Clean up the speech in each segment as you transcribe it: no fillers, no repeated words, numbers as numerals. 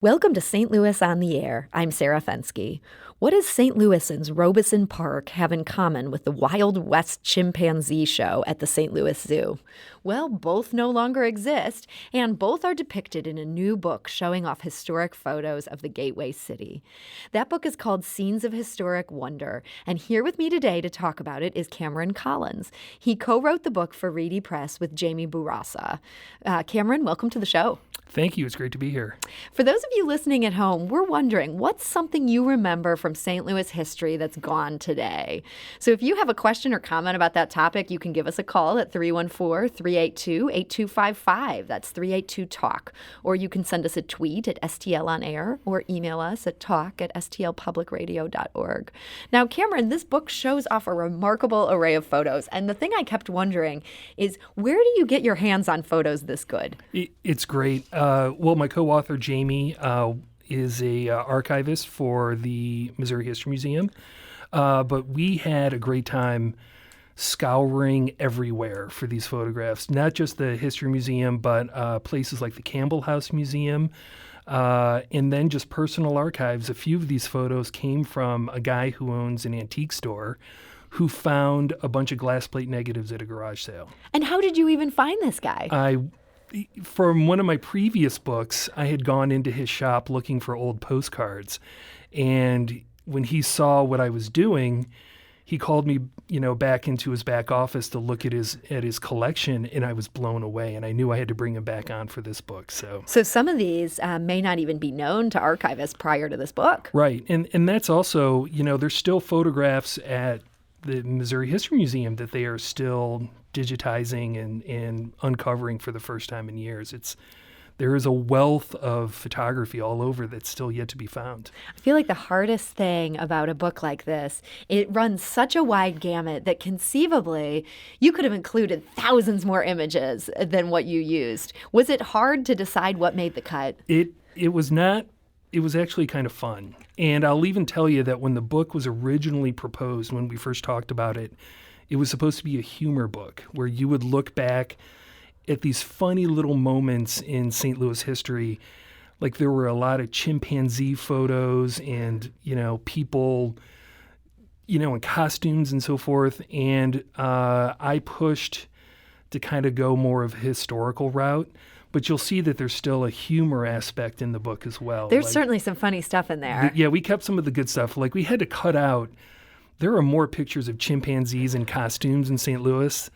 Welcome to St. Louis on the Air. I'm Sarah Fensky. What does St. Louisans' Robison Park have in common with the Wild West Chimpanzee Show at the St. Louis Zoo? Well, both no longer exist, and both are depicted in a new book showing off historic photos of the Gateway City. That book is called Scenes of Historic Wonder, and here with me today to talk about it is Cameron Collins. He co-wrote the book for Reedy Press with Jamie Bourassa. Cameron, welcome to the show. Thank you. It's great to be here. For those of you listening at home, we're wondering, what's something you remember from St. Louis history that's gone today? So if you have a question or comment about that topic, you can give us a call at 314-382-8255. That's 382-TALK. Or you can send us a tweet at STL on Air or email us at talk@stlpublicradio.org. Now, Cameron, this book shows off a remarkable array of photos. And the thing I kept wondering is, where do you get your hands on photos this good? It's great. Well, my co-author, Jamie, is a archivist for the Missouri History Museum. But we had a great time scouring everywhere for these photographs, not just the History Museum, but places like the Campbell House Museum, and then just personal archives. A few of these photos came from a guy who owns an antique store who found a bunch of glass plate negatives at a garage sale. And how did you even find this guy? From one of my previous books, I had gone into his shop looking for old postcards. And when he saw what I was doing, he called me, back into his back office to look at his collection, and I was blown away. And I knew I had to bring him back on for this book. So some of these may not even be known to archivists prior to this book. Right. And that's also, there's still photographs at the Missouri History Museum that they are still digitizing and uncovering for the first time in years. There is a wealth of photography all over that's still yet to be found. I feel like the hardest thing about a book like this, it runs such a wide gamut that conceivably you could have included thousands more images than what you used. Was it hard to decide what made the cut? It was not. It was actually kind of fun. And I'll even tell you that when the book was originally proposed, when we first talked about it, it was supposed to be a humor book where you would look back at these funny little moments in St. Louis history. Like there were a lot of chimpanzee photos and, people, in costumes and so forth. And I pushed to kind of go more of a historical route. But you'll see that there's still a humor aspect in the book as well. There's certainly some funny stuff in there. We kept some of the good stuff. Like we had to cut out. There are more pictures of chimpanzees in costumes in St. Louis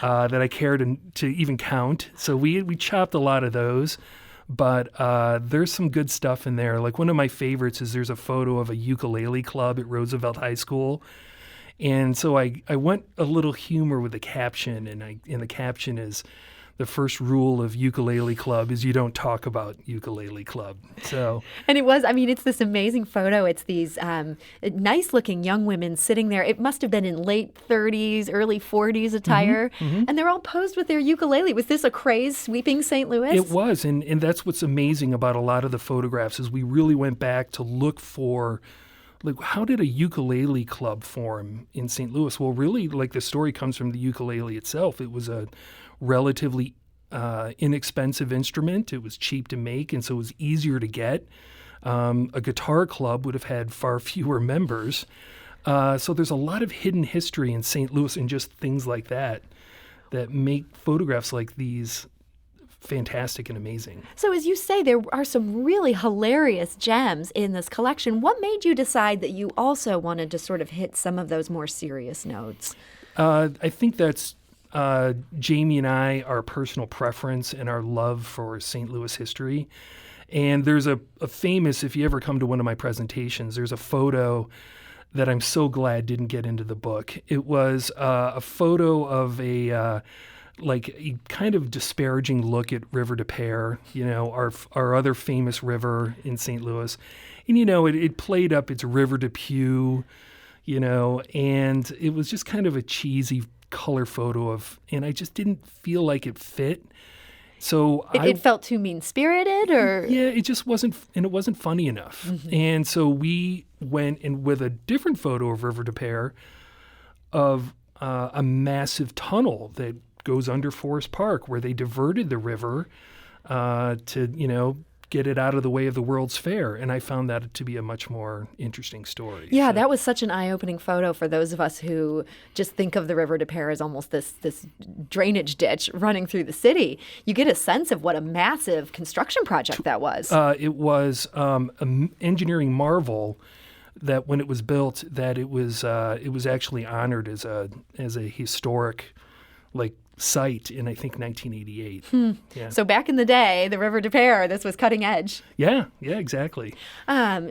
that I care to even count. So we chopped a lot of those. But there's some good stuff in there. Like one of my favorites is there's a photo of a ukulele club at Roosevelt High School. And so I went a little humor with the caption, and the caption is, the first rule of ukulele club is you don't talk about ukulele club. So, and it's this amazing photo. It's these nice looking young women sitting there. It must have been in late 30s, early 40s attire. Mm-hmm. And they're all posed with their ukulele. Was this a craze sweeping St. Louis? It was. And that's what's amazing about a lot of the photographs is we really went back to look for, like, how did a ukulele club form in St. Louis? Well, really, like the story comes from the ukulele itself. It was a relatively inexpensive instrument. It was cheap to make, and so it was easier to get. A guitar club would have had far fewer members. So there's a lot of hidden history in St. Louis and just things like that make photographs like these fantastic and amazing. So as you say, there are some really hilarious gems in this collection. What made you decide that you also wanted to sort of hit some of those more serious notes? I think that's Jamie and I, our personal preference and our love for St. Louis history. And there's a famous, if you ever come to one of my presentations, there's a photo that I'm so glad didn't get into the book. It was a photo of a kind of disparaging look at River des Peres, our other famous river in St. Louis. And, it played up its River des Pew, and it was just kind of a cheesy color photo and I just didn't feel like it fit. So it felt too mean-spirited, or? Yeah, it just wasn't, and it wasn't funny enough. Mm-hmm. And so we went in with a different photo of River des Peres of a massive tunnel that goes under Forest Park where they diverted the river to, get it out of the way of the World's Fair. And I found that to be a much more interesting story. Yeah, So, that was such an eye-opening photo for those of us who just think of the River des Peres as almost this drainage ditch running through the city. You get a sense of what a massive construction project that was. it was an engineering marvel that when it was built, that it was actually honored as a historic site in, I think, 1988. Yeah. So back in the day, the River des Peres, this was cutting edge. Yeah, exactly.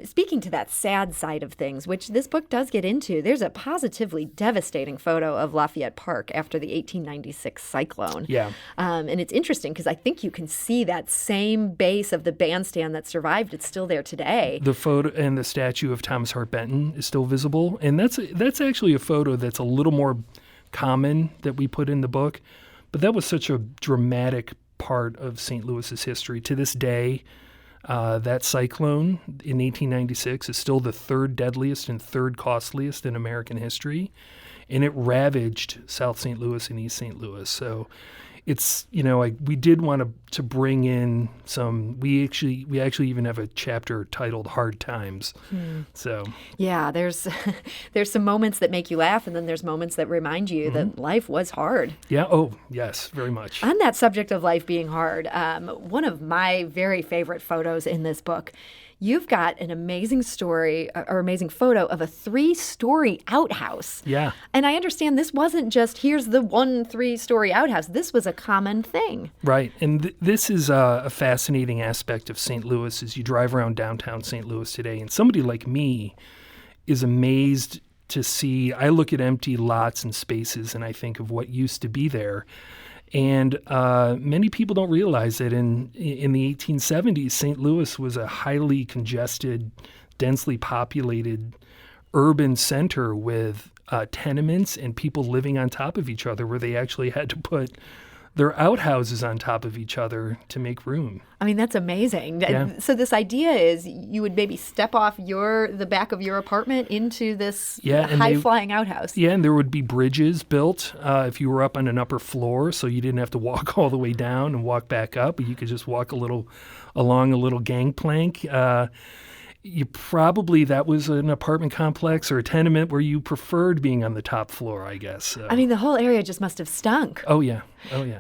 Speaking to that sad side of things, which this book does get into, there's a positively devastating photo of Lafayette Park after the 1896 cyclone. Yeah. And it's interesting because I think you can see that same base of the bandstand that survived. It's still there today. The photo and the statue of Thomas Hart Benton is still visible. And that's actually a photo that's a little more common that we put in the book. But that was such a dramatic part of St. Louis's history. To this day, that cyclone in 1896 is still the third deadliest and third costliest in American history. And it ravaged South St. Louis and East St. Louis. So it's, we did want to bring in some, we actually even have a chapter titled Hard Times. So yeah, there's some moments that make you laugh, and then there's moments that remind you that life was hard. Yeah. Oh, yes, very much. On that subject of life being hard, one of my very favorite photos in this book, you've got an amazing story or amazing photo of a 3-story outhouse. Yeah. And I understand this wasn't just, here's the one 3-story outhouse. This was a common thing. Right. And this is a fascinating aspect of St. Louis as you drive around downtown St. Louis today. And somebody like me is amazed to see, I look at empty lots and spaces and I think of what used to be there. And many people don't realize that in the 1870s, St. Louis was a highly congested, densely populated urban center with tenements and people living on top of each other, where they actually had to put their outhouses on top of each other to make room. I mean, that's amazing. Yeah. So this idea is you would maybe step off the back of your apartment into this high-flying outhouse. Yeah, and there would be bridges built if you were up on an upper floor, so you didn't have to walk all the way down and walk back up. You could just walk along a little gangplank. That was an apartment complex or a tenement where you preferred being on the top floor, I guess. I mean, the whole area just must have stunk. Oh, yeah.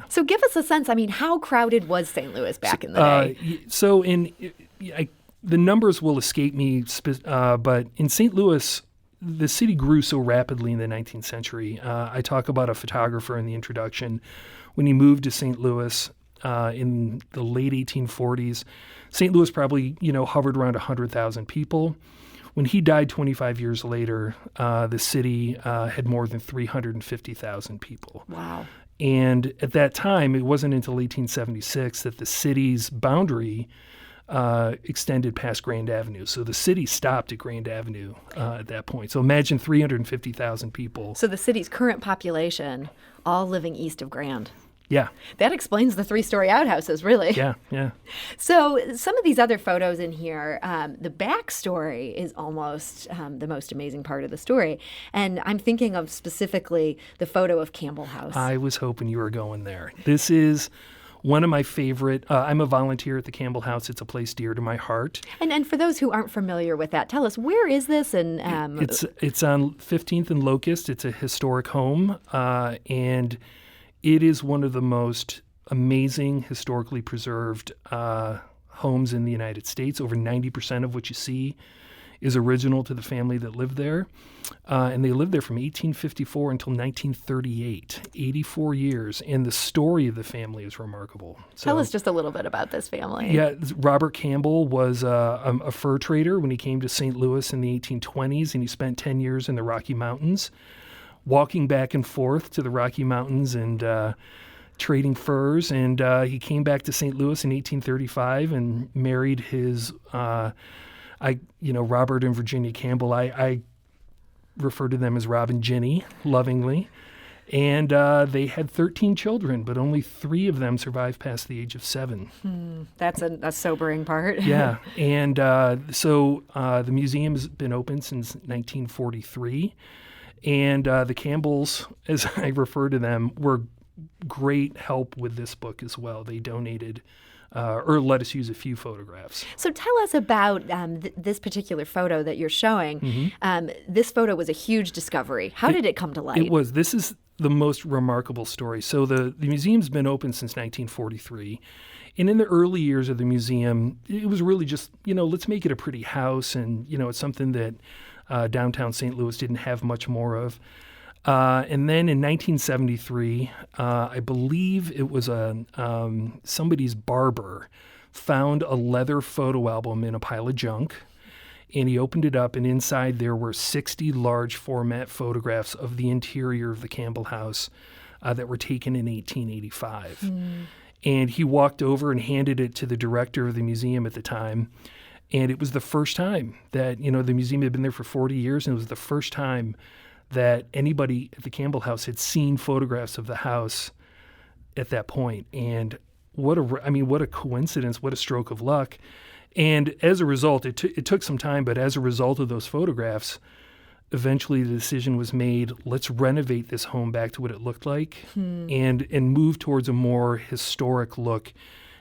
So give us a sense. I mean, how crowded was St. Louis back in the day? So the numbers will escape me, but in St. Louis, the city grew so rapidly in the 19th century. I talk about a photographer in the introduction. When he moved to St. Louis in the late 1840s, St. Louis probably, hovered around 100,000 people. When he died 25 years later, the city had more than 350,000 people. Wow. And at that time, it wasn't until 1876 that the city's boundary extended past Grand Avenue. So the city stopped at Grand Avenue at that point. So imagine 350,000 people. So the city's current population all living east of Grand. Yeah. That explains the 3-story outhouses, really. Yeah. So some of these other photos in here, the backstory is almost the most amazing part of the story. And I'm thinking of specifically the photo of Campbell House. I was hoping you were going there. This is one of my favorite. I'm a volunteer at the Campbell House. It's a place dear to my heart. And for those who aren't familiar with that, tell us, where is this? And It's on 15th and Locust. It's a historic home, and it is one of the most amazing, historically preserved homes in the United States. Over 90% of what you see is original to the family that lived there. And they lived there from 1854 until 1938, 84 years. And the story of the family is remarkable. Tell us just a little bit about this family. Yeah, Robert Campbell was a fur trader when he came to St. Louis in the 1820s, and he spent 10 years in the Rocky Mountains, walking back and forth to the Rocky Mountains and trading furs. And he came back to St. Louis in 1835 and married his, Robert and Virginia Campbell. I refer to them as Rob and Ginny lovingly. And they had 13 children, but only 3 of them survived past the age of 7. That's a sobering part. Yeah. And so the museum has been open since 1943. And the Campbells, as I refer to them, were great help with this book as well. They donated or let us use a few photographs. So tell us about this particular photo that you're showing. This photo was a huge discovery. How did it come to light? It was. This is the most remarkable story. So the museum's been open since 1943. And in the early years of the museum, it was really just, let's make it a pretty house. And, it's something that downtown St. Louis didn't have much more of. And then in 1973, I believe it was somebody's barber found a leather photo album in a pile of junk, and he opened it up, and inside there were 60 large format photographs of the interior of the Campbell House that were taken in 1885. And he walked over and handed it to the director of the museum at the time. And it was the first time that, the museum had been there for 40 years, and it was the first time that anybody at the Campbell House had seen photographs of the house at that point. And what a coincidence, what a stroke of luck. And as a result, it took some time, but as a result of those photographs, eventually the decision was made, let's renovate this home back to what it looked like and move towards a more historic look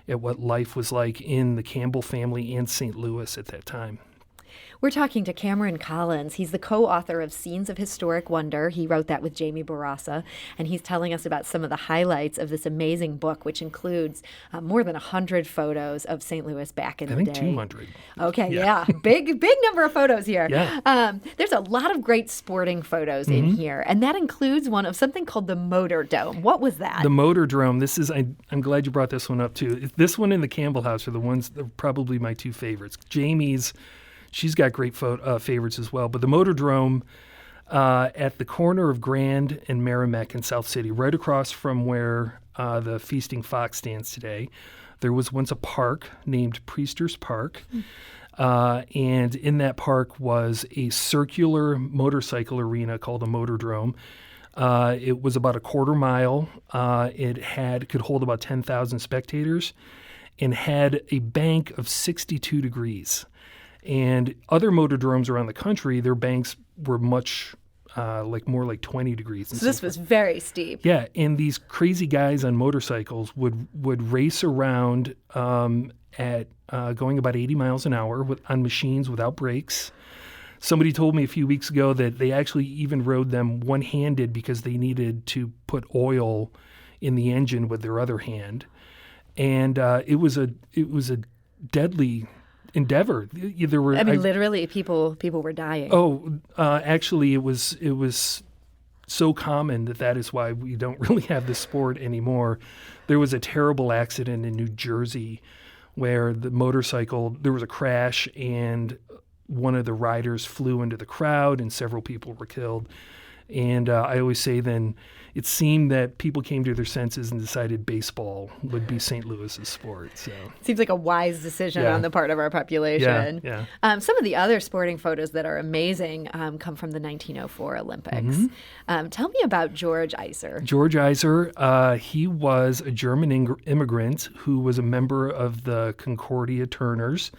at what life was like in the Campbell family and St. Louis at that time. We're talking to Cameron Collins. He's the co-author of Scenes of Historic Wonder. He wrote that with Jamie Barassa, and he's telling us about some of the highlights of this amazing book, which includes more than 100 photos of St. Louis back in the day. I think 200. Okay, yeah. Big number of photos here. Yeah. There's a lot of great sporting photos in here, and that includes one of something called the Motor Dome. What was that? The Motor Dome. I'm glad you brought this one up, too. This one and the Campbell House are the ones that are probably my two favorites. She's got great favorites as well. But the Motordrome at the corner of Grand and Merrimack in South City, right across from where the Feasting Fox stands today, there was once a park named Priester's Park. And in that park was a circular motorcycle arena called the Motordrome. It was about a quarter mile. It could hold about 10,000 spectators and had a bank of 62 degrees. And other motordromes around the country, their banks were much more like 20 degrees. So this was very steep. Yeah, and these crazy guys on motorcycles would race around at going about 80 miles an hour on machines without brakes. Somebody told me a few weeks ago that they actually even rode them one-handed because they needed to put oil in the engine with their other hand. And it was a deadly endeavor. Literally, people were dying. Actually, it was so common that is why we don't really have this sport anymore. There was a terrible accident in New Jersey where there was a crash, and one of the riders flew into the crowd, and several people were killed. And I always say then, it seemed that people came to their senses and decided baseball would be St. Louis's sport. So seems like a wise decision on the part of our population. Yeah. Some of the other sporting photos that are amazing come from the 1904 Olympics. Tell me about George Iser. George Iser, he was a German immigrant who was a member of the Concordia Turners.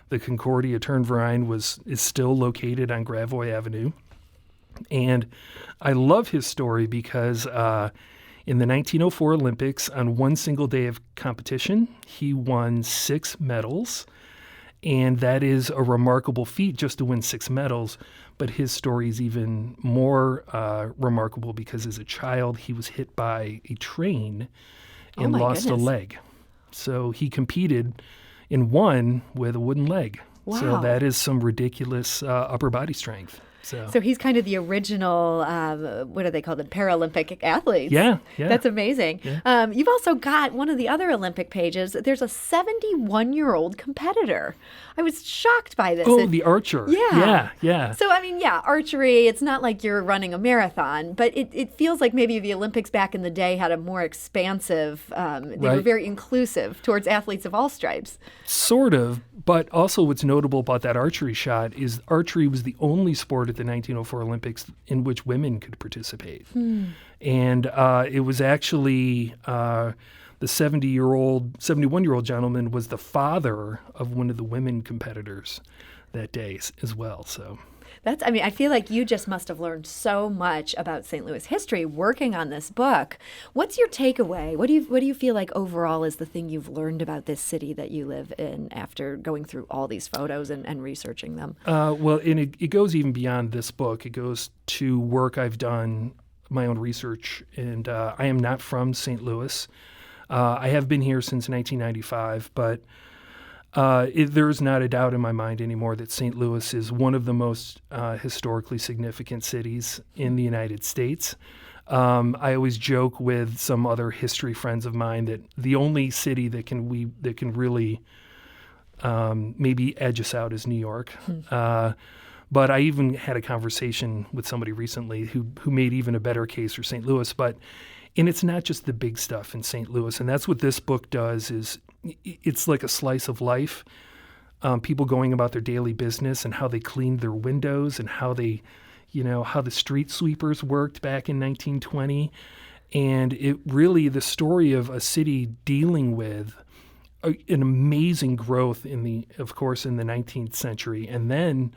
The Concordia Turnverein is still located on Gravois Avenue. And I love his story because in the 1904 Olympics, on one single day of competition, he won 6 medals. And that is a remarkable feat just to win 6 medals. But his story is even more remarkable because as a child, he was hit by a train and lost a leg. So he competed and won with a wooden leg. Wow. So that is some ridiculous upper body strength. So he's kind of the original, what are they called, the Paralympic athletes. Yeah. That's amazing. Yeah. You've also got one of the other Olympic pages. There's a 71-year-old competitor. I was shocked by this. Oh, the archer. Yeah. So, archery, it's not like you're running a marathon, but it feels like maybe the Olympics back in the day had a more expansive, they were very inclusive towards athletes of all stripes. Sort of, but also what's notable about that archery shot is archery was the only sport at the 1904 Olympics in which women could participate. And it was actually the 71-year-old gentleman was the father of one of the women competitors that day as well. So I feel like you just must have learned so much about St. Louis history working on this book. What's your takeaway? What do you feel like overall is the thing you've learned about this city that you live in after going through all these photos and researching them? Well, and it goes even beyond this book. It goes to work I've done, my own research, and I am not from St. Louis. I have been here since 1995, but there's not a doubt in my mind anymore that St. Louis is one of the most historically significant cities in the United States. I always joke with some other history friends of mine that the only city that can really maybe edge us out is New York. But I even had a conversation with somebody recently who made even a better case for St. Louis. And it's not just the big stuff in St. Louis, and that's what this book does. Is it's like a slice of life. People going about their daily business and how they cleaned their windows and how they, how the street sweepers worked back in 1920. And it really, the story of a city dealing with an amazing growth of course, in the 19th century, and then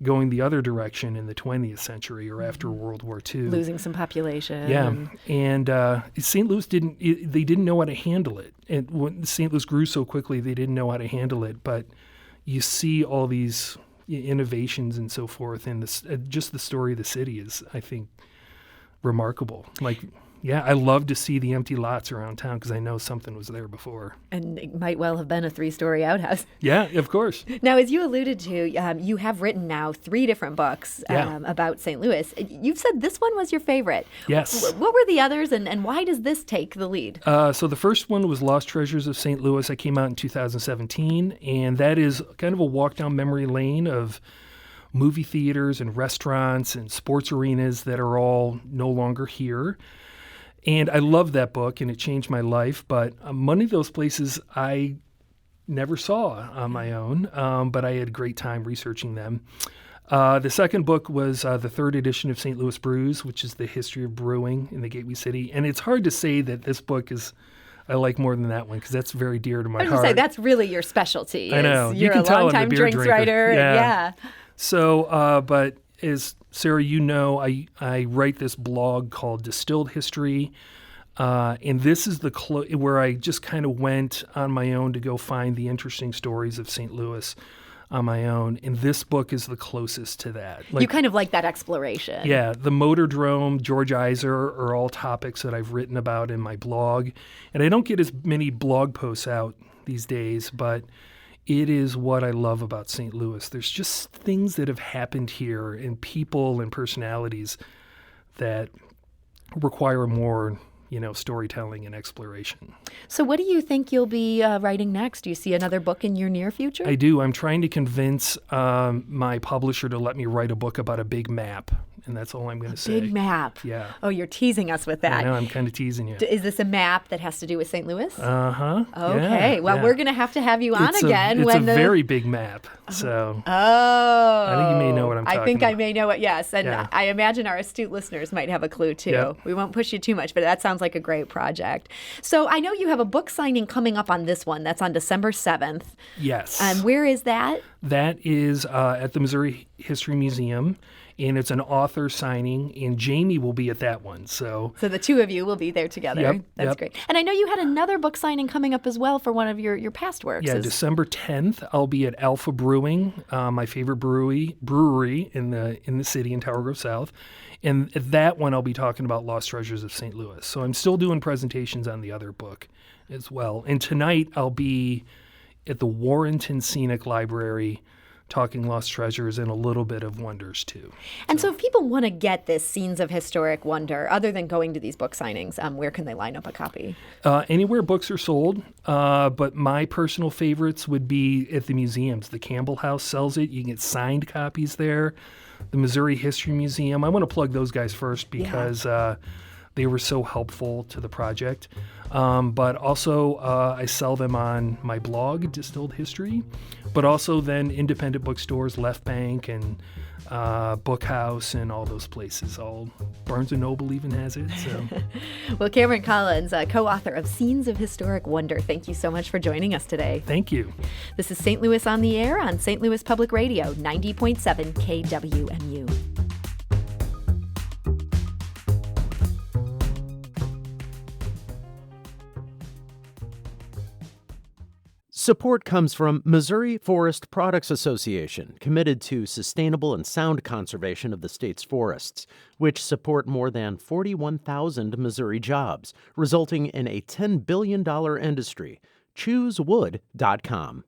going the other direction in the 20th century or after World War II. Losing some population. Yeah, and St. Louis didn't know how to handle it. And when St. Louis grew so quickly, they didn't know how to handle it. But you see all these innovations and so forth, and just the story of the city is, I think, remarkable. I love to see the empty lots around town because I know something was there before. And it might well have been a 3-story outhouse. Yeah, of course. Now, as you alluded to, you have written now 3 different books about St. Louis. You've said this one was your favorite. Yes. What were the others, and why does this take the lead? So the first one was Lost Treasures of St. Louis. That came out in 2017, and that is kind of a walk down memory lane of movie theaters and restaurants and sports arenas that are all no longer here. And I love that book, and it changed my life. But many of those places I never saw on my own, but I had a great time researching them. The second book was the 3rd edition of St. Louis Brews, which is the history of brewing in the Gateway City. And it's hard to say that this book I like more than that one because that's very dear to my heart. I was going to say, that's really your specialty. I know. You're a longtime drinks writer. Yeah. So, but as Sarah, I write this blog called Distilled History, and this is where I just kind of went on my own to go find the interesting stories of St. Louis on my own, and this book is the closest to that. You kind of like that exploration. Yeah, the Motordrome, George Iser are all topics that I've written about in my blog, and I don't get as many blog posts out these days, but it is what I love about St. Louis. There's just things that have happened here and people and personalities that require more, storytelling and exploration. So what do you think you'll be writing next? Do you see another book in your near future? I do. I'm trying to convince my publisher to let me write a book about a big map. And that's all I'm going to say. Big map. Yeah. Oh, you're teasing us with that. I know, I'm kind of teasing you. Is this a map that has to do with St. Louis? Uh-huh. Okay. Yeah, well, we're going to have you on again. It's a very big map. So I think you may know what I'm talking about. I think I may know it, yes. And I imagine our astute listeners might have a clue, too. Yep. We won't push you too much, but that sounds like a great project. So I know you have a book signing coming up on this one. That's on December 7th. Yes. Where is that? That is at the Missouri History Museum. And it's an author signing, and Jamie will be at that one. So the two of you will be there together. Yep, That's great. And I know you had another book signing coming up as well for one of your past works. Yeah, December 10th, I'll be at Alpha Brewing, my favorite brewery in the city in Tower Grove South. And at that one, I'll be talking about Lost Treasures of St. Louis. So I'm still doing presentations on the other book as well. And tonight, I'll be at the Warrenton Scenic Library talking Lost Treasures and a little bit of Wonders, too. And so if people want to get this Scenes of Historic Wonder, other than going to these book signings, where can they line up a copy? Anywhere books are sold, but my personal favorites would be at the museums. The Campbell House sells it. You can get signed copies there. The Missouri History Museum. I want to plug those guys first because They were so helpful to the project. But also, I sell them on my blog, Distilled History, but also then independent bookstores, Left Bank and Book House and all those places. All Barnes & Noble even has it. So. Well, Cameron Collins, co-author of Scenes of Historic Wonder, thank you so much for joining us today. Thank you. This is St. Louis on the Air on St. Louis Public Radio, 90.7 KWMU. Support comes from Missouri Forest Products Association, committed to sustainable and sound conservation of the state's forests, which support more than 41,000 Missouri jobs, resulting in a $10 billion industry. ChooseWood.com.